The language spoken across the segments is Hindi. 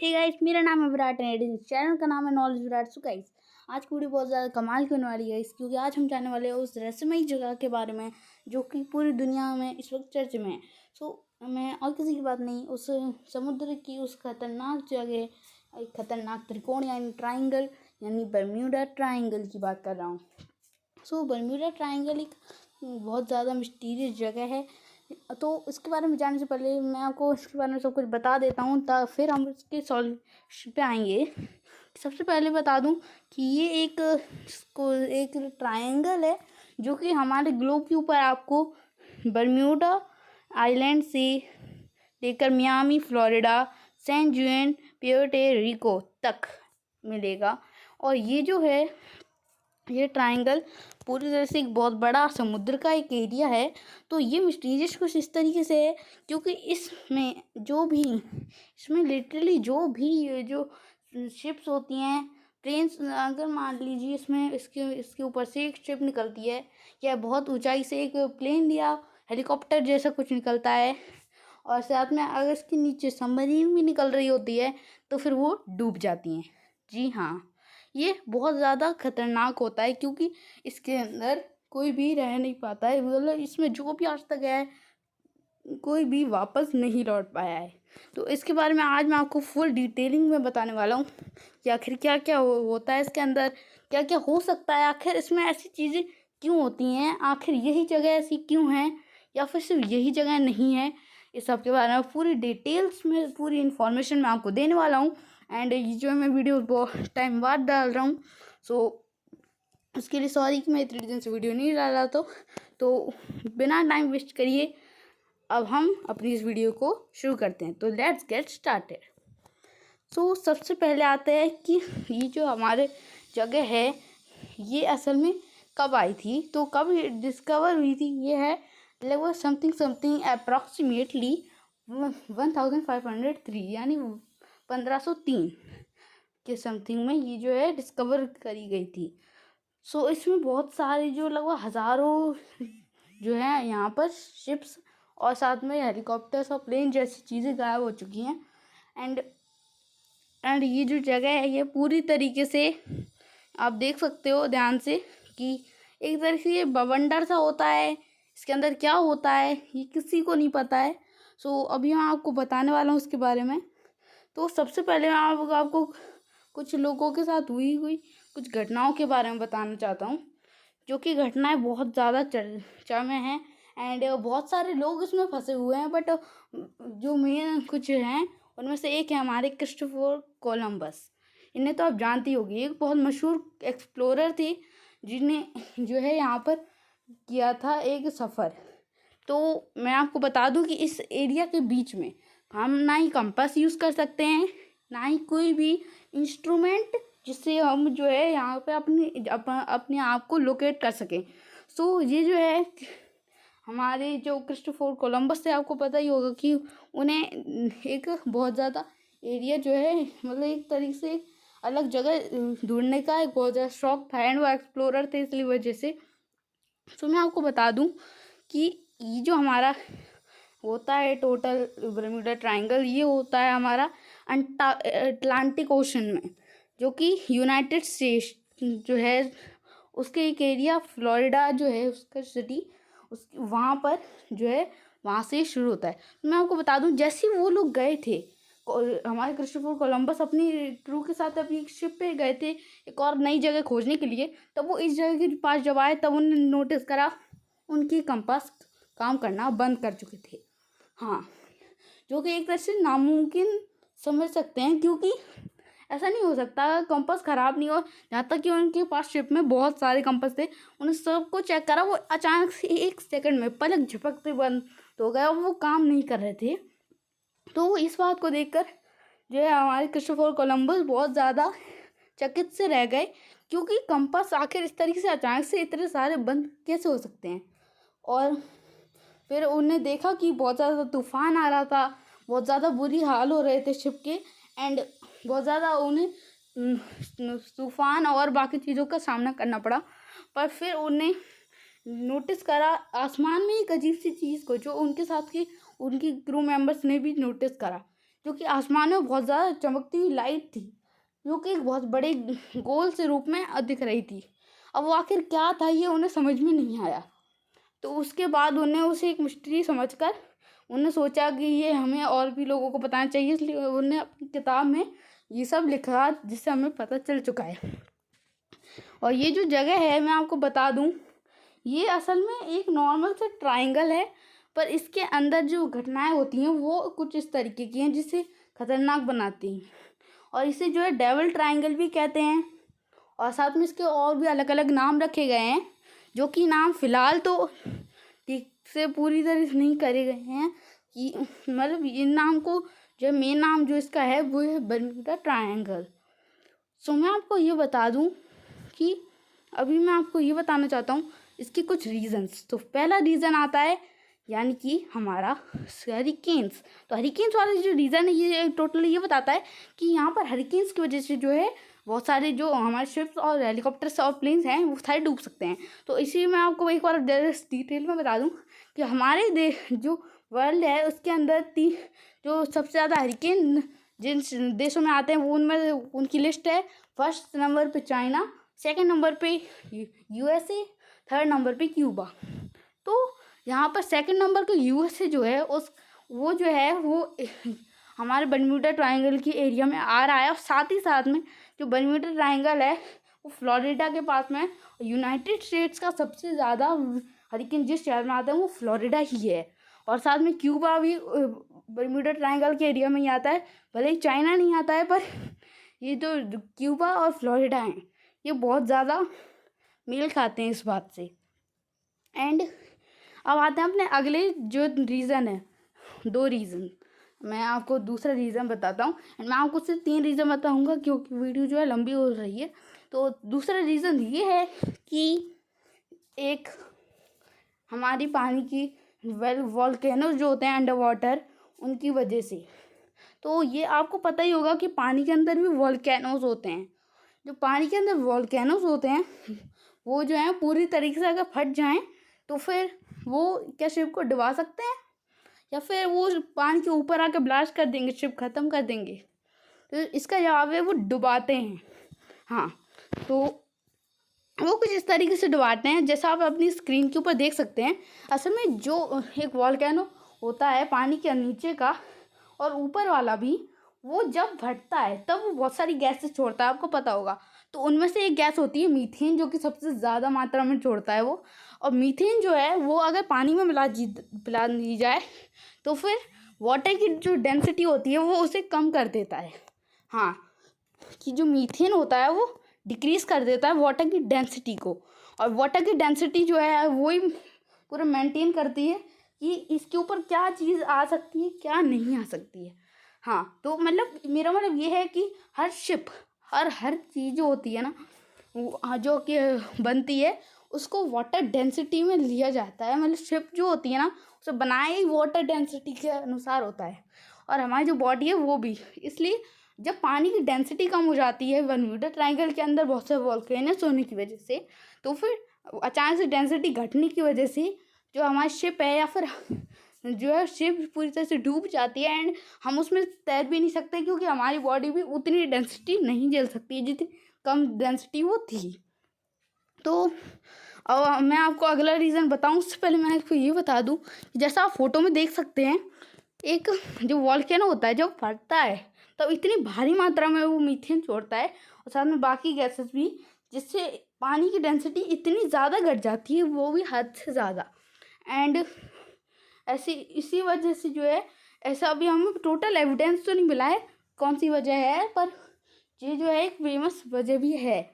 हे गाइस, मेरा नाम है विराट एंड इस चैनल का नाम है नॉलेज विराट। सो गाइस, आज की वीडियो बहुत ज़्यादा कमाल की होने वाली है क्योंकि आज हम जानने वाले हैं उस रहस्यमयी जगह के बारे में जो कि पूरी दुनिया में इस वक्त चर्चे में है। मैं और किसी की बात नहीं, उस समुद्र की उस खतरनाक जगह, एक खतरनाक त्रिकोण यानी ट्राइंगल यानी बर्म्यूडा ट्राइंगल की बात कर रहा हूँ। बर्म्यूडा ट्राइंगल एक बहुत ज़्यादा मिस्टीरियस जगह है। तो इसके बारे में जानने से पहले मैं आपको इसके बारे में सब कुछ बता देता हूँ, फिर हम इसके सॉल्यूशन पे आएंगे। सबसे पहले बता दूँ कि ये एक ट्रायंगल है जो कि हमारे ग्लोब के ऊपर आपको बर्म्यूडा आइलैंड से लेकर Miami Florida, San Juan, Puerto Rico तक मिलेगा। और ये ट्रायंगल पूरी तरह से एक बहुत बड़ा समुद्र का एक एरिया है। तो ये मिस्टीरियस कुछ इस तरीके से है क्योंकि इसमें लिटरली जो शिप्स होती हैं, प्लेन्स, अगर मान लीजिए इसके ऊपर से एक शिप निकलती है या बहुत ऊंचाई से एक प्लेन या हेलीकॉप्टर जैसा कुछ निकलता है और साथ में अगर इसके नीचे सबमरीन भी निकल रही होती है तो फिर वो डूब जाती हैं। जी हाँ, ये बहुत ज़्यादा खतरनाक होता है क्योंकि इसके अंदर कोई भी रह नहीं पाता है। मतलब इसमें जो भी आज तक है कोई भी वापस नहीं लौट पाया है। तो इसके बारे में आज मैं आपको फुल डिटेलिंग में बताने वाला हूँ कि आखिर क्या क्या होता है इसके अंदर, क्या क्या हो सकता है, आखिर इसमें ऐसी चीज़ें क्यों होती हैं, आखिर यही जगह ऐसी क्यों है या फिर सिर्फ यही जगह नहीं है। इस सब के बारे में पूरी डिटेल्स में पूरी इन्फॉर्मेशन मैं आपको देने वाला हूँ। एंड ये जो मैं वीडियो बहुत टाइम बाद डाल रहा हूँ, उसके लिए सॉरी कि मैं इतने दिन से वीडियो नहीं डाल रहा। तो बिना टाइम वेस्ट करिए अब हम अपनी इस वीडियो को शुरू करते हैं। तो लेट्स गेट स्टार्टेड। सबसे पहले आते हैं कि ये जो हमारे जगह है ये असल में कब आई थी, तो कब डिस्कवर हुई थी। ये है लगभग समथिंग अप्रॉक्सीमेटली 1503 यानी 1503 के समथिंग में ये जो है डिस्कवर करी गई थी। इसमें बहुत सारे जो लगभग हज़ारों जो है यहाँ पर शिप्स और साथ में हेलीकॉप्टर्स और प्लेन जैसी चीज़ें गायब हो चुकी हैं। एंड ये जो जगह है ये पूरी तरीके से आप देख सकते हो ध्यान से कि एक तरह से ये बवंडर सा होता है। इसके अंदर क्या होता है ये किसी को नहीं पता है। अभी मैं आपको बताने वाला हूँ उसके बारे में। तो सबसे पहले मैं आपको कुछ लोगों के साथ हुई कुछ घटनाओं के बारे में बताना चाहता हूँ, जो कि घटनाएं बहुत ज़्यादा चर्चा में हैं एंड बहुत सारे लोग इसमें फंसे हुए हैं। बट जो मेन कुछ हैं उनमें से एक है हमारे क्रिस्टोफर कोलंबस। इन्हें तो आप जानती होगी, एक बहुत मशहूर एक्सप्लोरर थे जिन्हें जो है यहाँ पर किया था एक सफ़र। तो मैं आपको बता दूं कि इस एरिया के बीच में हम ना ही कंपास यूज़ कर सकते हैं, ना ही कोई भी इंस्ट्रूमेंट जिससे हम जो है यहाँ पे अपने आप को लोकेट कर सकें। ये जो है हमारे जो क्रिस्टोफर कोलंबस थे, आपको पता ही होगा कि उन्हें एक बहुत ज़्यादा एरिया जो है मतलब एक तरीके से अलग जगह ढूंढने का एक बहुत ज़्यादा शौक था एंड वो एक्सप्लोरर थे, इसलिए वजह से। मैं आपको बता दूं कि ये जो हमारा होता है टोटल बर्म्यूडा ट्रायंगल, ये होता है हमारा अटलांटिक ओशन में, जो कि यूनाइटेड स्टेट्स जो है उसके एक एरिया फ्लोरिडा जो है उसका सिटी वहाँ पर जो है वहाँ से शुरू होता है। मैं आपको बता दूं जैसे वो लोग गए थे, हमारे क्रिस्टोफर कोलंबस अपनी क्रू के साथ अपनी शिप पे गए थे एक और नई जगह खोजने के लिए। तब वो इस जगह के पास जब आए तब उन्होंने नोटिस करा उनकी कंपास काम करना बंद कर चुके थे। हाँ, जो कि एक तरह से नामुमकिन समझ सकते हैं क्योंकि ऐसा नहीं हो सकता कंपास ख़राब नहीं हो। जहाँ तक कि उनके पास शिप में बहुत सारे कंपास थे, उन्हें सबको चेक करा, वो अचानक से 1 सेकंड में पलक झपकते बंद हो गया, वो काम नहीं कर रहे थे। तो इस बात को देखकर जो है हमारे क्रिस्टोफर कोलंबस बहुत ज़्यादा चकित से रह गए क्योंकि कंपास आखिर इस तरीके से अचानक से इतने सारे बंद कैसे हो सकते हैं। और फिर उन्हें देखा कि बहुत ज़्यादा तूफान आ रहा था, बहुत ज़्यादा बुरी हाल हो रहे थे शिप के एंड बहुत ज़्यादा उन्हें तूफान और बाकी चीज़ों का सामना करना पड़ा। पर फिर उन्हें नोटिस करा आसमान में एक अजीब सी चीज़ को, जो उनके साथ की उनकी क्रू मेंबर्स ने भी नोटिस करा जो कि आसमान में बहुत ज़्यादा चमकती हुई लाइट थी, जो कि एक बहुत बड़े गोल से रूप में दिख रही थी। अब वो आखिर क्या था ये उन्हें समझ में नहीं आया। तो उसके बाद उन्हें उसे एक मिस्ट्री समझकर उन्हें सोचा कि ये हमें और भी लोगों को बताना चाहिए, इसलिए उन्हें अपनी किताब में ये सब लिखा, जिससे हमें पता चल चुका है। और ये जो जगह है मैं आपको बता दूं, ये असल में एक नॉर्मल सा ट्रायंगल है, पर इसके अंदर जो घटनाएं होती हैं वो कुछ इस तरीके की हैं जिसे खतरनाक बनाती हैं। और इसे जो है डेविल ट्रायंगल भी कहते हैं। और साथ में इसके और भी अलग अलग नाम रखे गए हैं, जो कि नाम फ़िलहाल तो ठीक से पूरी तरह से नहीं करे गए हैं कि मतलब इन नाम को जो मेन नाम जो इसका है वो है बर्म्यूडा ट्रायंगल। सो मैं आपको ये बता दूं कि अभी मैं आपको ये बताना चाहता हूँ इसके कुछ रीज़न्स। तो पहला रीज़न आता है यानी कि हमारा हरिकेन्स। तो हरिकेन्स वाला जो रीज़न है ये टोटली ये बताता है कि यहाँ पर हरिकेन्स की वजह से जो है बहुत सारे जो हमारे शिप्स और हेलीकॉप्टर्स और प्लेन्स हैं वो सारे डूब सकते हैं। तो इसी मैं आपको एक बार डिटेल में बता दूं कि हमारे देश जो वर्ल्ड है उसके अंदर जो सबसे ज़्यादा हरिकेन जिन देशों में आते हैं वो उनमें उनकी लिस्ट है। फर्स्ट नंबर पे चाइना, सेकंड नंबर पे यूएसए, थर्ड नंबर पे क्यूबा। तो यहाँ पर सेकंड नंबर का यूएसए जो है वो जो है वो हमारे बर्म्यूडा ट्रायंगल की एरिया में आ रहा है। और साथ ही साथ में जो बर्म्यूडा ट्रायंगल है वो फ्लोरिडा के पास में। यूनाइटेड स्टेट्स का सबसे ज़्यादा हरिकेन जिस शहर में आता है वो फ्लोरिडा ही है। और साथ में क्यूबा भी बर्म्यूडा ट्रायंगल के एरिया में ही आता है, भले ही चाइना नहीं आता है, पर ये जो क्यूबा और फ्लोरिडा हैं ये बहुत ज़्यादा मेल खाते हैं इस बात से। एंड अब आते हैं अपने अगले जो रीज़न है, दो रीज़न। मैं आपको दूसरा रीज़न बताता हूँ एंड मैं आपको सिर्फ 3 रीज़न बताऊँगा क्योंकि वीडियो जो है लंबी हो रही है। तो दूसरा रीज़न ये है कि एक हमारी पानी की वॉल्केनोज जो होते हैं अंडर वाटर उनकी वजह से। तो ये आपको पता ही होगा कि पानी के अंदर भी वॉल्केनोज होते हैं। जो पानी के अंदर वॉल्केनोज होते हैं वो जो है पूरी तरीके से अगर फट जाएं तो फिर वो क्या शिप को डुबा सकते हैं या फिर वो पानी के ऊपर आके ब्लास्ट कर देंगे, शिप ख़त्म कर देंगे। तो इसका जवाब है वो डुबाते हैं। हाँ, तो वो कुछ इस तरीके से डुबाते हैं जैसा आप अपनी स्क्रीन के ऊपर देख सकते हैं। असल में जो एक वॉल्केनो होता है पानी के नीचे का और ऊपर वाला भी, वो जब फटता है तब वो बहुत सारी गैसेस छोड़ता है, आपको पता होगा। तो उनमें से एक गैस होती है मीथेन, जो कि सबसे ज़्यादा मात्रा में छोड़ता है वो। और मीथेन जो है वो अगर पानी में मिला दी जाए तो फिर वाटर की जो डेंसिटी होती है वो उसे कम कर देता है। हाँ, कि जो मीथेन होता है वो डिक्रीज़ कर देता है वाटर की डेंसिटी को। और वाटर की डेंसिटी जो है वही पूरा मेंटेन करती है कि इसके ऊपर क्या चीज़ आ सकती है क्या नहीं आ सकती है। हाँ, तो मतलब मेरा मतलब ये है कि हर शिप हर चीज़ जो होती है ना जो कि बनती है उसको वाटर डेंसिटी में लिया जाता है। मतलब शिप जो होती है ना उसे बनाया ही वाटर डेंसिटी के अनुसार होता है। और हमारी जो बॉडी है वो भी। इसलिए जब पानी की डेंसिटी कम हो जाती है बर्म्यूडा ट्रायंगल के अंदर बहुत से वॉल्केनोस होने की वजह से, तो फिर अचानक से डेंसिटी घटने की वजह से जो हमारी शिप है या फिर जो है शिप पूरी तरह से डूब जाती है। एंड हम उसमें तैर भी नहीं सकते क्योंकि हमारी बॉडी भी उतनी डेंसिटी नहीं झेल सकती है जितनी कम डेंसिटी वो थी। तो अब मैं आपको अगला रीज़न बताऊं उससे पहले मैं आपको ये बता दूं कि जैसा आप फोटो में देख सकते हैं, एक जो वॉल्केनो होता है जब फटता है तब इतनी भारी मात्रा में वो मीथेन छोड़ता है और साथ में बाकी गैसेस भी, जिससे पानी की डेंसिटी इतनी ज़्यादा घट जाती है, वो भी हद से ज़्यादा। एंड ऐसी इसी वजह से जो है ऐसा अभी हमें टोटल एविडेंस तो नहीं मिला है कौन सी वजह है, पर ये जो है एक फेमस वजह भी है।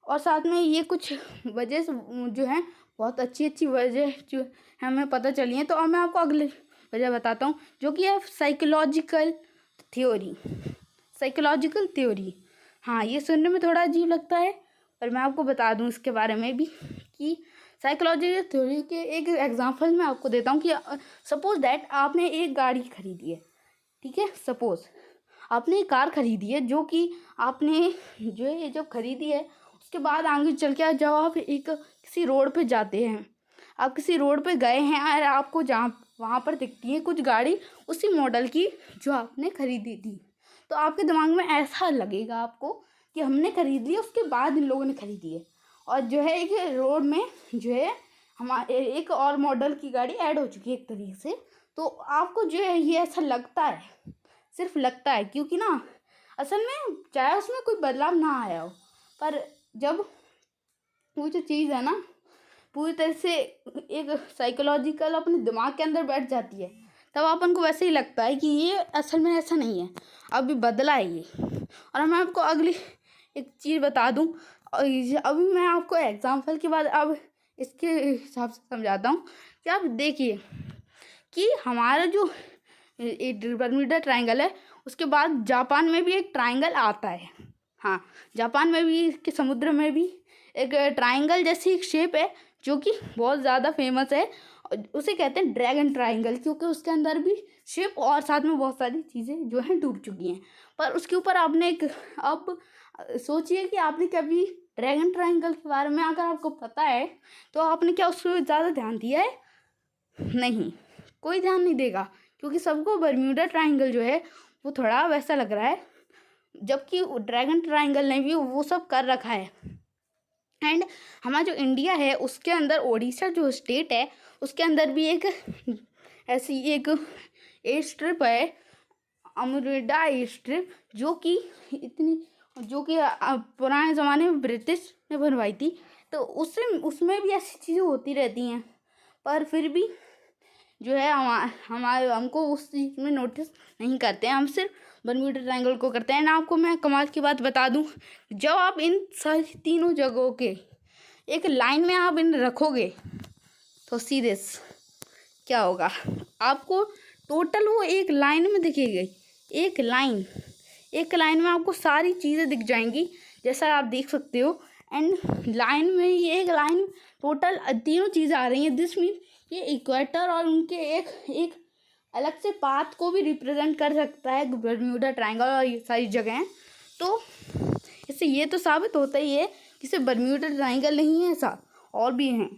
और साथ में ये कुछ वजह जो है बहुत अच्छी वजह जो हमें पता चली है। तो अब मैं आपको अगले वजह बताता हूँ जो कि है साइकोलॉजिकल थ्योरी। हाँ, ये सुनने में थोड़ा अजीब लगता है पर मैं आपको बता दूँ इसके बारे में भी कि साइकोलॉजिकल थ्योरी के एक एग्जांपल मैं आपको देता हूँ कि सपोज दैट आपने एक गाड़ी खरीदी है, ठीक है। सपोज आपने एक कार खरीदी है जो कि आपने जो है जब खरीदी है उसके बाद आगे चल के जब आप किसी रोड पे जाते हैं, आप किसी रोड पे गए हैं और आपको जहाँ वहाँ पर दिखती है कुछ गाड़ी उसी मॉडल की जो आपने खरीदी थी। तो आपके दिमाग में ऐसा लगेगा आपको कि हमने खरीद ली, उसके बाद इन लोगों ने खरीदी है। और जो है एक रोड में जो है हमारे एक और मॉडल की गाड़ी ऐड हो चुकी है एक तरीके से। तो आपको जो है ये ऐसा लगता है, सिर्फ लगता है, क्योंकि ना असल में चाहे उसमें कोई बदलाव ना आया हो, पर जब वो जो चीज़ है ना पूरी तरह से एक साइकोलॉजिकल अपने दिमाग के अंदर बैठ जाती है, तब अपन को वैसे ही लगता है कि ये असल में ऐसा नहीं है, अभी बदला है ये। और मैं आपको अगली एक चीज़ बता दूं, अभी मैं आपको एग्जाम्पल के बाद अब इसके हिसाब से समझाता हूँ कि आप देखिए कि हमारा जो बर्म्यूडा ट्रायंगल है, उसके बाद जापान में भी एक ट्रायंगल आता है। हाँ, जापान में भी के समुद्र में भी एक ट्रायंगल जैसी एक शेप है जो कि बहुत ज़्यादा फेमस है। उसे कहते हैं ड्रैगन ट्रायंगल, क्योंकि उसके अंदर भी शेप और साथ में बहुत सारी चीज़ें जो हैं डूब चुकी हैं। पर उसके ऊपर आपने एक, अब सोचिए कि आपने कभी ड्रैगन ट्रायंगल के बारे में अगर आपको पता है तो आपने क्या उस पर ज़्यादा ध्यान दिया है? नहीं, कोई ध्यान नहीं देगा, क्योंकि सबको बर्म्यूडा ट्रायंगल जो है वो थोड़ा वैसा लग रहा है, जबकि ड्रैगन ट्रायंगल ने भी वो सब कर रखा है। एंड हमारा जो इंडिया है उसके अंदर उड़ीसा जो स्टेट है उसके अंदर भी एक ऐसी एक एयर स्ट्रिप है, अमरुडा एयर स्ट्रिप, जो कि पुराने ज़माने में ब्रिटिश ने बनवाई थी। तो उसमें भी ऐसी चीज़ें होती रहती हैं, पर फिर भी जो है हमारे हमको उस चीज़ में नोटिस नहीं करते हैं, हम सिर्फ बर्म्यूडा ट्रायंगल को करते हैं। ना आपको मैं कमाल की बात बता दूं, जब आप इन सारी तीनों जगहों के एक लाइन में आप इन रखोगे तो सीधे क्या होगा, आपको टोटल वो एक लाइन में दिखेगी। एक लाइन में आपको सारी चीज़ें दिख जाएंगी, जैसा आप देख सकते हो। एंड लाइन में ये एक लाइन टोटल तीनों चीज़ें आ रही हैं। दिस मीन ये इक्वेटर और उनके एक अलग से पाथ को भी रिप्रेजेंट कर सकता है बर्म्यूडा ट्रायंगल और ये सारी जगहें। तो इससे ये तो साबित होता ही है कि सिर्फ बर्म्यूडा ट्रायंगल नहीं है, ऐसा और भी हैं।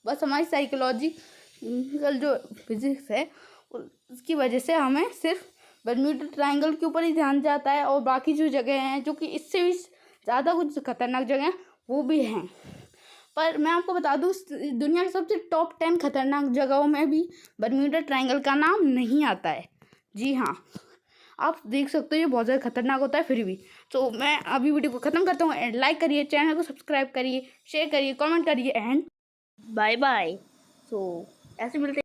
बस हमारी साइकोलॉजिकल जो फिजिक्स है उसकी वजह से हमें सिर्फ बर्म्यूडा ट्रायंगल के ऊपर ही ध्यान जाता है, और बाकी जो जगह हैं जो कि इससे भी ज़्यादा कुछ खतरनाक जगह हैं वो भी हैं। पर मैं आपको बता दूँ, दुनिया की सबसे टॉप 10 खतरनाक जगहों में भी बर्म्यूडा ट्रायंगल का नाम नहीं आता है। जी हाँ, आप देख सकते हो ये बहुत ज़्यादा खतरनाक होता है फिर भी। तो मैं अभी वीडियो को ख़त्म करता हूँ। एंड लाइक करिए, चैनल को सब्सक्राइब करिए, शेयर करिए, कमेंट करिए एंड बाय बाय। सो ऐसे मिलते